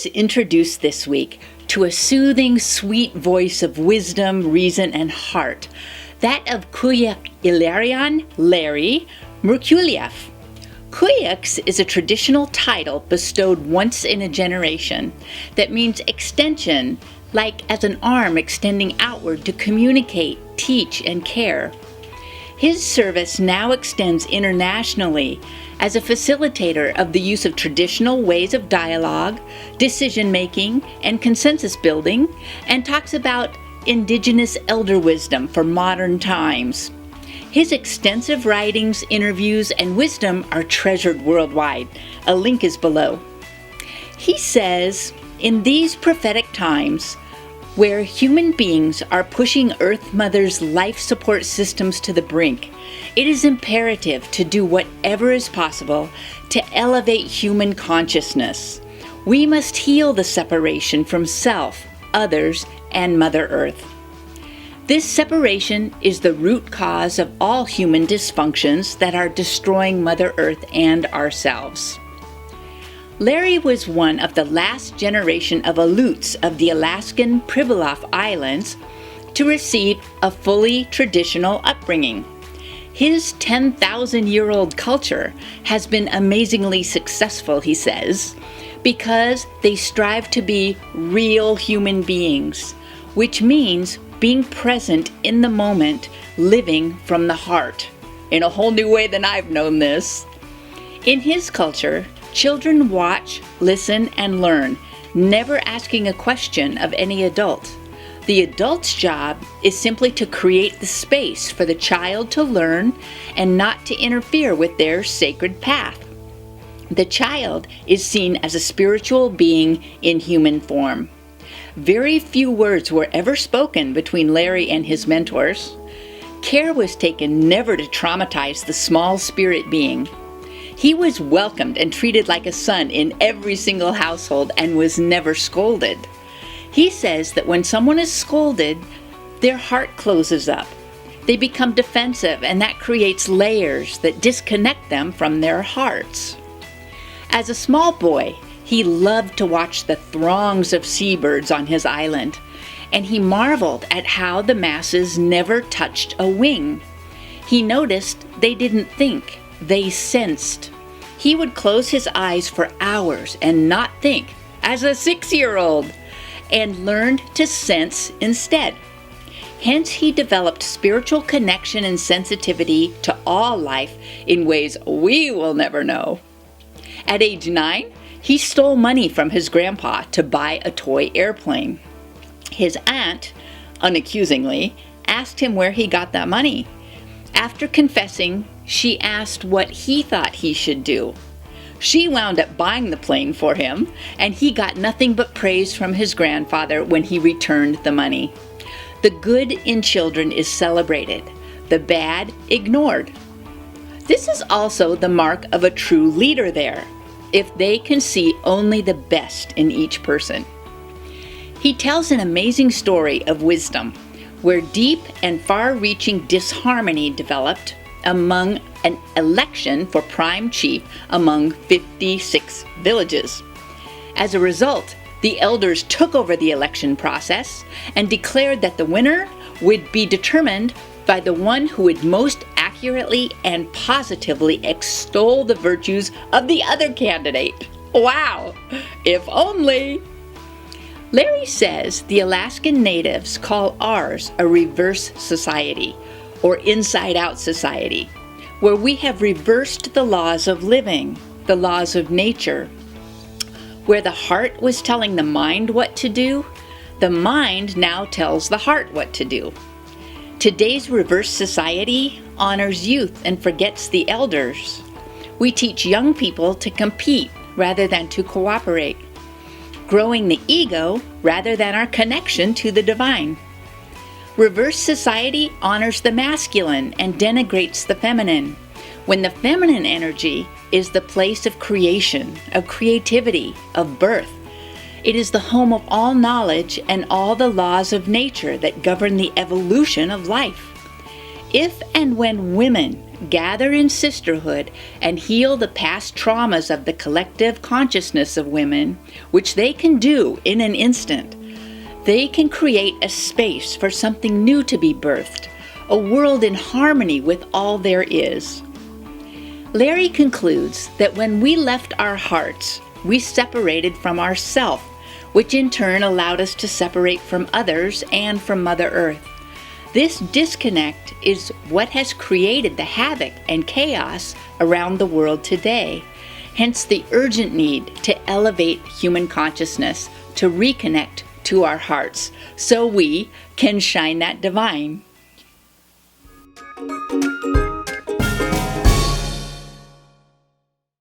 was introduced this week to a soothing, sweet voice of wisdom, reason, and heart, that of Kuyak Ilarion Larry Merculieff. Kuyaks is a traditional title bestowed once in a generation that means extension, like as an arm extending outward to communicate, teach, and care. His service now extends internationally as a facilitator of the use of traditional ways of dialogue, decision-making, and consensus building, and talks about indigenous elder wisdom for modern times. His extensive writings, interviews, and wisdom are treasured worldwide. A link is below. He says, in these prophetic times, where human beings are pushing Earth Mother's life support systems to the brink, it is imperative to do whatever is possible to elevate human consciousness. We must heal the separation from self, others, and Mother Earth. This separation is the root cause of all human dysfunctions that are destroying Mother Earth and ourselves. Larry was one of the last generation of Aleuts of the Alaskan Pribilof Islands to receive a fully traditional upbringing. His 10,000-year-old culture has been amazingly successful, he says, because they strive to be real human beings, which means being present in the moment, living from the heart, in a whole new way than I've known this. In his culture, children watch, listen, and learn, never asking a question of any adult. The adult's job is simply to create the space for the child to learn and not to interfere with their sacred path. The child is seen as a spiritual being in human form. Very few words were ever spoken between Larry and his mentors. Care was taken never to traumatize the small spirit being. He was welcomed and treated like a son in every single household and was never scolded. He says that when someone is scolded, their heart closes up. They become defensive, and that creates layers that disconnect them from their hearts. As a small boy, he loved to watch the throngs of seabirds on his island, and he marveled at how the masses never touched a wing. He noticed they didn't think. They sensed. He would close his eyes for hours and not think, as a 6-year-old, and learned to sense instead. Hence, he developed spiritual connection and sensitivity to all life in ways we will never know. At age 9, he stole money from his grandpa to buy a toy airplane. His aunt, unaccusingly, asked him where he got that money. After confessing, she asked what he thought he should do. She wound up buying the plane for him, and he got nothing but praise from his grandfather when he returned the money. The good in children is celebrated, the bad ignored. This is also the mark of a true leader there, if they can see only the best in each person. He tells an amazing story of wisdom, where deep and far-reaching disharmony developed among an election for prime chief among 56 villages. As a result, the elders took over the election process and declared that the winner would be determined by the one who would most accurately and positively extol the virtues of the other candidate. Wow! If only! Larry says the Alaskan natives call ours a reverse society, or inside-out society, where we have reversed the laws of living, the laws of nature. Where the heart was telling the mind what to do, the mind now tells the heart what to do. Today's reverse society honors youth and forgets the elders. We teach young people to compete rather than to cooperate, growing the ego rather than our connection to the divine. Reverse society honors the masculine and denigrates the feminine, when the feminine energy is the place of creation, of creativity, of birth. It is the home of all knowledge and all the laws of nature that govern the evolution of life. If and when women gather in sisterhood and heal the past traumas of the collective consciousness of women, which they can do in an instant, they can create a space for something new to be birthed, a world in harmony with all there is. Larry concludes that when we left our hearts, we separated from ourself, which in turn allowed us to separate from others and from Mother Earth. This disconnect is what has created the havoc and chaos around the world today. Hence the urgent need to elevate human consciousness, to reconnect to our hearts, so we can shine that divine.